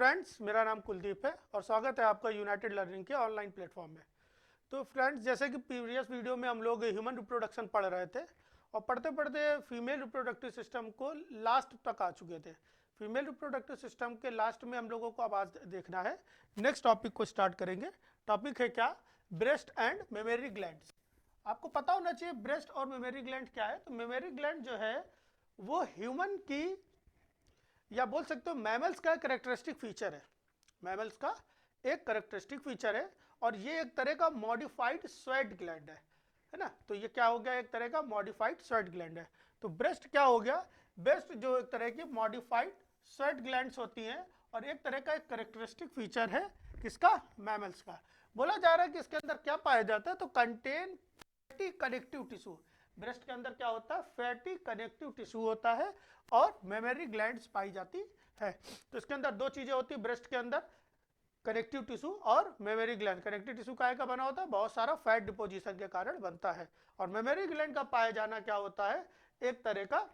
Friends, मेरा नाम कुलदीप है और स्वागत है आपका यूनाइटेड लर्निंग के ऑनलाइन प्लेटफॉर्म में। तो फ्रेंड्स, जैसे कि प्रीवियस वीडियो में हम लोग ह्यूमन रिप्रोडक्शन पढ़ रहे थे और पढ़ते पढ़ते फीमेल रिप्रोडक्टिव सिस्टम को लास्ट तक आ चुके थे। फीमेल रिप्रोडक्टिव सिस्टम के लास्ट में हम लोगों को अब आज देखना है, नेक्स्ट टॉपिक को स्टार्ट करेंगे। टॉपिक है क्या? Breast and mammary glands. आपको पता होना चाहिए ब्रेस्ट और मेमोरी ग्लैंड क्या है। तो मेमोरी ग्लैंड जो है वो ह्यूमन की, या बोल सकते हो मैमल्स का एक करेक्टरिस्टिक फीचर है। मैमल्स का एक करेक्टरिस्टिक फीचर है और ये एक तरह का मॉडिफाइड स्वेट ग्लैंड है ना। तो ये क्या हो गया? एक तरह का मॉडिफाइड स्वेट ग्लैंड है। तो ब्रेस्ट क्या हो गया? ब्रेस्ट जो एक तरह की मॉडिफाइड स्वेट ग्लैंड्स होती हैं और एक तरह का एक करेक्टरिस्टिक फीचर है किसका? मैमल्स का। बोला जा रहा है कि इसके अंदर क्या पाया जाता है? तो contain fatty connective tissue. Breast के अंदर क्या होता है? फैटी कनेक्टिव टिश्यू होता है और मेमोरी ग्लैंड्स पाई जाती है। तो इसके अंदर दो चीजें होती है ब्रेस्ट के अंदर, कनेक्टिव टिश्यू और मेमोरी ग्लैंड। कनेक्टिव टिश्यू काहे का बना होता है? बहुत सारा फैट डिपोजिशन के कारण बनता है। और मेमोरी ग्लैंड का पाया जाना क्या होता है? एक तरह का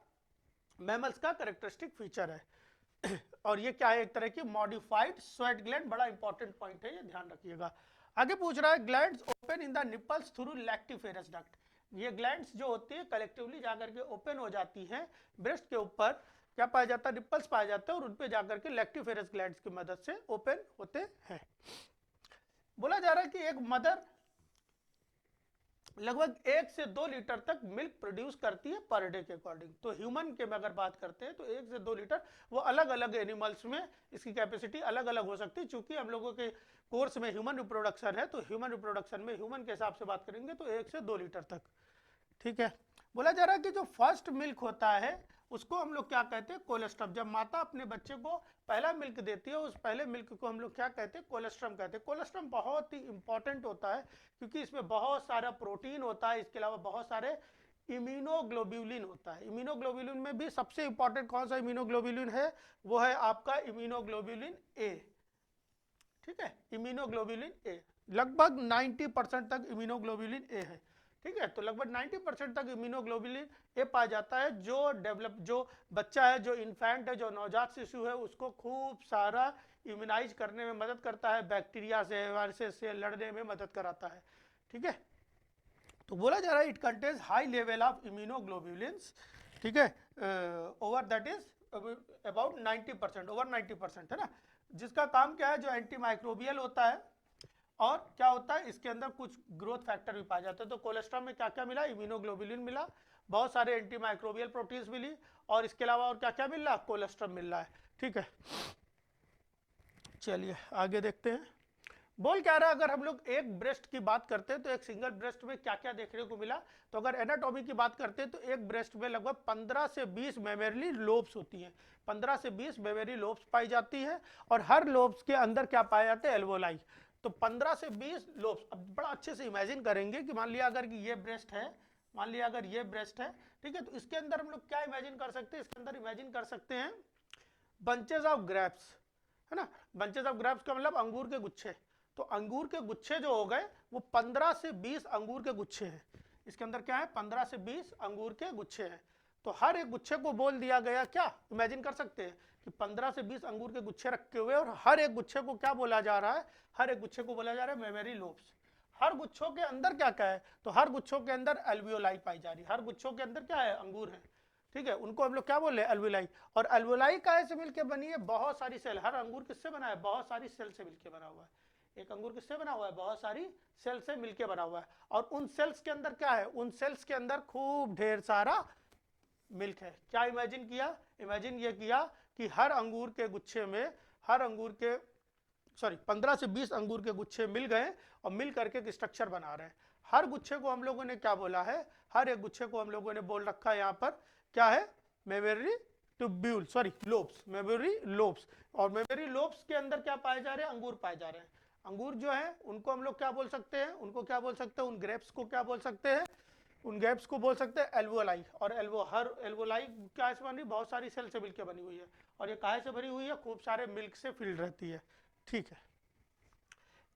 मैमल्स का करेक्टरिस्टिक फीचर है। और ये क्या है? एक तरह की मॉडिफाइड स्वेट ग्लैंड। बड़ा इंपॉर्टेंट पॉइंट है, ये ध्यान रखिएगा। आगे पूछ रहा है, glands open in the nipples through lactiferous duct. ये ग्लैंड्स जो होती है कलेक्टिवली जाकर के ओपन हो जाती हैं ब्रेस्ट के ऊपर। क्या पाया जाता है? निपल्स पाया जाता है और उन पे जाकर के लैक्टिफेरस ग्लैंड्स की मदद से ओपन होते हैं। बोला जा रहा है कि एक मदर लगभग 1 से 2 लीटर तक मिल्क प्रोड्यूस करती है पर डे के अकॉर्डिंग। तो ह्यूमन के में अगर बात करते हैं तो 1 से 2 लीटर, वो अलग अलग एनिमल्स में इसकी कैपेसिटी अलग अलग हो सकती है। चूंकि हम लोगों के कोर्स में ह्यूमन रिप्रोडक्शन है तो ह्यूमन रिप्रोडक्शन में ह्यूमन के हिसाब से बात करेंगे तो 1 से 2 लीटर तक। ठीक है। बोला जा रहा है कि जो फर्स्ट मिल्क होता है उसको हम लोग क्या कहते हैं? कोलेस्ट्रम। जब माता अपने बच्चे को पहला मिल्क देती है उस पहले मिल्क को हम लोग क्या कहते हैं? कोलेस्ट्रम कहते हैं। कोलेस्ट्रम बहुत ही इंपॉर्टेंट होता है क्योंकि इसमें बहुत सारा प्रोटीन होता है, इसके अलावा बहुत सारे इम्यूनोग्लोब्यूलिन होता है। इम्यूनोग्लोब्यूलिन में भी सबसे इंपॉर्टेंट कौन सा इम्यूनोग्लोब्यूलिन है? वो है आपका इम्यूनोग्लोब्यूलिन ए। ठीक है, इम्यूनोग्लोब्यूलिन ए लगभग 90% तक इम्यूनोग्लोब्यूलिन ए है। ठीक है, तो लगभग 90% तक इम्यूनोग्लोब्यूलिन ए पाया जाता है। जो बच्चा है, जो इन्फेंट है, जो नवजात शिशु है, उसको खूब सारा इम्यूनाइज करने में मदद करता है, बैक्टीरिया से, वायरसेस से लड़ने में मदद कराता है। ठीक है, तो बोला जा रहा है it contains high level of immunoglobulins. ठीक है, over that is about 90%, over 90% है ना। जिसका काम क्या है? जो एंटी माइक्रोबियल होता है और क्या होता है इसके अंदर कुछ ग्रोथ फैक्टर भी पाए जाते हैं। तो कोलेस्ट्रॉल में क्या क्या मिला? इम्यूनोग्लोबुलिन मिला, बहुत सारे एंटी माइक्रोबियल प्रोटीन्स मिली और इसके अलावा और क्या क्या मिल रहा है? कोलेस्ट्रॉल मिल रहा है। ठीक है, चलिए आगे देखते हैं। बोल क्या रहा है, अगर हम लोग एक ब्रेस्ट की बात करते हैं तो एक सिंगल ब्रेस्ट में क्या क्या देखने को मिला? तो अगर एनाटॉमी की बात करते हैं तो एक ब्रेस्ट में लगभग 15 से 20 मेमोरी लोब्स होती हैं। 15 से 20 मेमोरी लोब्स पाई जाती है और हर लोब्स के अंदर क्या पाया जाता है? एल्वोलाई। तो 15 से 20 लोब्स। अब बड़ा अच्छे से इमेजिन करेंगे कि मान लिया अगर कि ये ब्रेस्ट है, मान लिया अगर ये ब्रेस्ट है, ठीक है, तो इसके अंदर हम लोग क्या इमेजिन कर सकते हैं? इसके अंदर इमेजिन कर सकते हैं बंचेस ऑफ ग्रेप्स, है ना। बंचेस ऑफ ग्रेप्स का मतलब अंगूर के गुच्छे। तो अंगूर के गुच्छे जो हो गए वो 15 से 20 अंगूर के गुच्छे हैं। इसके अंदर क्या है? 15 से 20 अंगूर के गुच्छे हैं। तो हर एक गुच्छे को बोल दिया गया, क्या इमेजिन कर सकते हैं कि 15 से 20 अंगूर के गुच्छे रखे हुए और हर एक गुच्छे को क्या बोला जा रहा है? हर एक गुच्छे को बोला जा रहा है मेमोरी लोब्स। हर गुच्छों के अंदर क्या क्या है? तो हर गुच्छों के अंदर एल्वियोलाई पाई जा रही है। हर गुच्छों के अंदर क्या है? अंगूर है। ठीक है, उनको हम लोग क्या बोल रहे हैं? एल्वियोलाई। और एल्वियोलाई काहे से मिलकर बनी है? बहुत सारी सेल। हर अंगूर किससे बना है? बहुत सारी सेल से मिलकर बना हुआ है। एक अंगूर किससे बना हुआ है? बहुत सारी सेल से मिलकर बना हुआ है। और उन सेल्स के अंदर क्या है? उन सेल्स के अंदर खूब ढेर सारा मिल्क है। क्या इमेजिन किया? इमेजिन ये किया कि हर अंगूर के गुच्छे में, हर अंगूर के 15 से 20 अंगूर के गुच्छे मिल गए और मिल करके एक स्ट्रक्चर बना रहे हैं। हर गुच्छे को हम लोगों ने क्या बोला है? हर एक गुच्छे को हम लोगों ने बोल रखा है यहाँ पर क्या है? Memory tubule, lobes, memory lobes. और मेमोरी लोब्स के अंदर क्या पाए जा रहे हैं? अंगूर पाए जा रहे हैं। अंगूर जो है उनको हम लोग क्या बोल सकते हैं? उनको क्या बोल सकते हैं? उन ग्रेप्स को क्या बोल सकते हैं? उन ग्रेप्स को बोल सकते हैं एल्वोलाई। और हर एल्वोलाई क्या से बनी? बहुत सारी सेल से मिलकर बनी हुई है। और ये काहे से भरी हुई है? खूब सारे मिल्क से फिल्ड रहती है। ठीक है,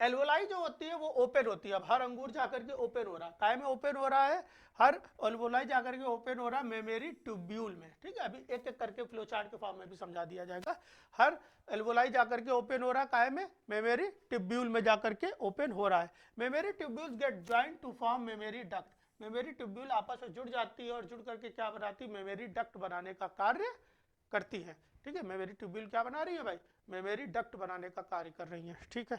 एल्वोलाई जो होती है वो ओपन होती है। अब हर अंगूर जाकर के ओपन हो रहा है, काय में ओपन हो रहा है, हर एल्वोलाई जाकर के ओपन हो रहा है मेमोरी ट्यूब्यूल में। ठीक है, अभी एक एक करके फ्लो चार्ट के फॉर्म में भी समझा दिया जाएगा। हर एल्वोलाई जाकर के ओपन हो रहा है काय में, मेमोरी ट्यूब्यूल में जाकर के ओपन हो रहा है। Mammary tubules get joint to form mammary duct. Mammary tubule आपस में जुड़ जाती है और जुड़ करके क्या बनाती है, मेमोरी डक्ट बनाने का कार्य करती है। ठीक है, मेमोरी ट्यूब्यूल क्या बना रही है भाई, मेमोरी डक्ट बनाने का कार्य कर रही है। ठीक है,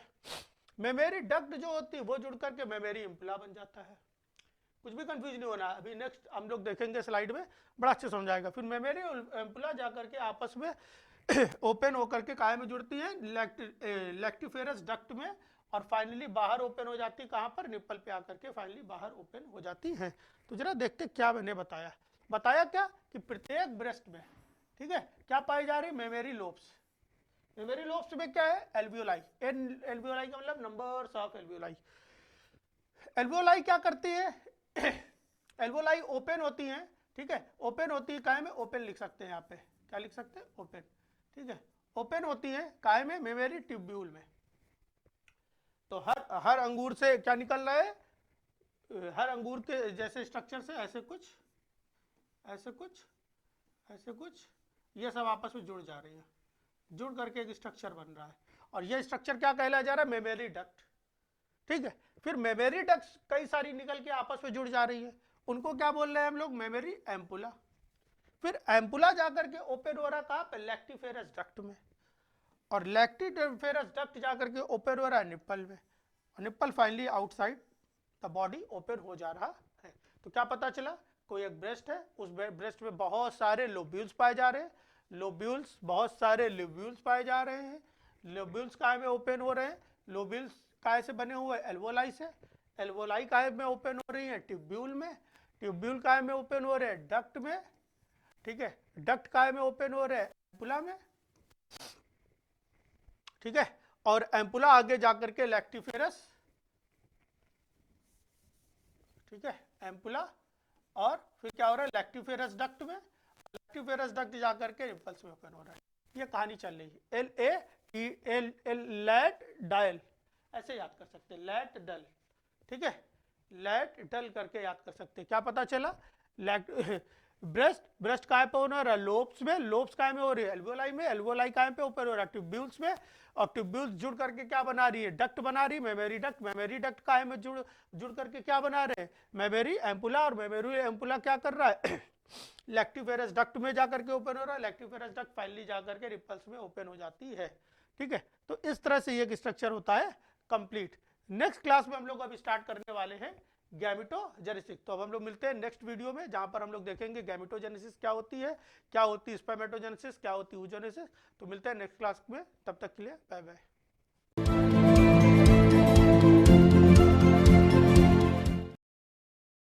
मेमोरी डक्ट जो होती है वो जुड़ करके मेमोरी इम्पुला बन जाता है। कुछ भी कंफ्यूज नहीं होना, अभी नेक्स्ट हम लोग देखेंगे स्लाइड में, बड़ा अच्छे समझाएगा। फिर मेमोरी इम्पुला जाकर के आपस में ओपन होकर के काय में जुड़ती है, लैक्टिफेरस डक्ट में, और फाइनली बाहर ओपन हो जाती है कहाँ पर, निप्पल पे आकर के फाइनली बाहर ओपन हो जाती है। तो जरा देखते क्या मैंने बताया क्या कि प्रत्येक ब्रेस्ट में, ठीक है, क्या पाई जा रही है, मेमोरी लोब्स। मेमोरी लोब्स में क्या है, एल्वियोलाई। एल्वियोलाई का मतलब नंबर्स ऑफ एल्वियोलाई। एल्वियोलाई क्या करती है एल्वियोलाई ओपन होती हैं। ठीक है, ओपन होती है काय में, ओपन लिख सकते हैं यहाँ पे, क्या लिख सकते हैं, ओपन। ठीक है, ओपन होती है काय में, मेमोरी ट्यूब्यूल में। तो हर अंगूर से क्या निकल रहा है, हर अंगूर के जैसे स्ट्रक्चर से ऐसे कुछ ऐसे कुछ ऐसे कुछ, ये सब आपस में जुड़ जा रही है, जुड़ करके एक स्ट्रक्चर बन रहा है, और ये स्ट्रक्चर क्या कहलाया जा रहा है, मेमोरी डक्ट। ठीक है, फिर मेमोरी डक्ट कई सारी निकल के आपस में जुड़ जा रही है, उनको क्या बोल रहे हैं हम लोग, मेमोरी एम्पुला। फिर एम्पुला जाकर के ओपन हो रहा कहाँ पे, लैक्टिफेरस डक्ट में, और लैक्टिफेरस डक्ट जाकर के ओपन हो रहा है निप्पल में, और nipple finally outside the body open हो जा रहा है। तो क्या पता चला, कोई एक ब्रेस्ट है, उस ब्रेस्ट में बहुत सारे लोब्यूल्स पाए जा रहे हैं, लोब्यूल्स, बहुत सारे लोब्यूल्स पाए जा रहे हैं। लोब्यूल्स काय में ओपन हो रहे हैं, लोब्यूल्स काय से बने हुए, एल्वोलाई से। एल्वोलाई काय में ओपन हो रही है, ट्यूब्यूल में। ट्यूब्यूल काय में ओपन हो रहे हैं, डक्ट में। ठीक है, डक्ट काय में ओपन हो रहे हैं, एम्पुला में। ठीक है, और एम्पुला आगे जाकर के लैक्टिफेरस, ठीक है, एम्पुला, और फिर क्या हो रहा है, लैक्टिफेरस डक्ट में। लैक्टिफेरस डक्ट जाकर के इम्पल्स में ओपन हो रहा है। ये कहानी चल रही है, लैट डायल, ऐसे याद कर सकते हैं, लैट डल। ठीक है, लैट डल करके याद कर सकते हैं। क्या पता चला, ब्रेस्ट काय पे हो रहा है, लोब्स में। लोब्स काय में हो रही है, एल्वोलाई में। एल्वोलाई काय पे ओपन हो रहा है, ट्यूब्यूल्स में, और ट्यूब्यूल्स जुड़ करके क्या बना रही है, डक्ट बना रही है, मेमोरी डक्ट। मेमोरी डक्ट काय में जुड़ करके क्या बना रहे हैं, मेमोरी एम्पुला, और मेमोरी एम्पुला क्या कर रहा है लैक्टिफेरस डक्ट में जाकर के ओपन हो रहा है, लैक्टिफेरस डक्ट फाइनली जाकर के रिपल्स में ओपन हो जाती है। ठीक है, तो इस तरह से ये स्ट्रक्चर होता है कंप्लीट। नेक्स्ट क्लास में हम लोग अब स्टार्ट करने वाले हैं गैमेटोजेनेसिस। तो अब हम लोग मिलते हैं नेक्स्ट वीडियो में, जहां पर हम लोग देखेंगे गैमेटोजेनेसिस क्या होती है, क्या होती है स्पर्मेटोजेनेसिस, क्या होती है oogenesis। तो मिलते हैं नेक्स्ट क्लास में, तब तक के लिए बाय बाय।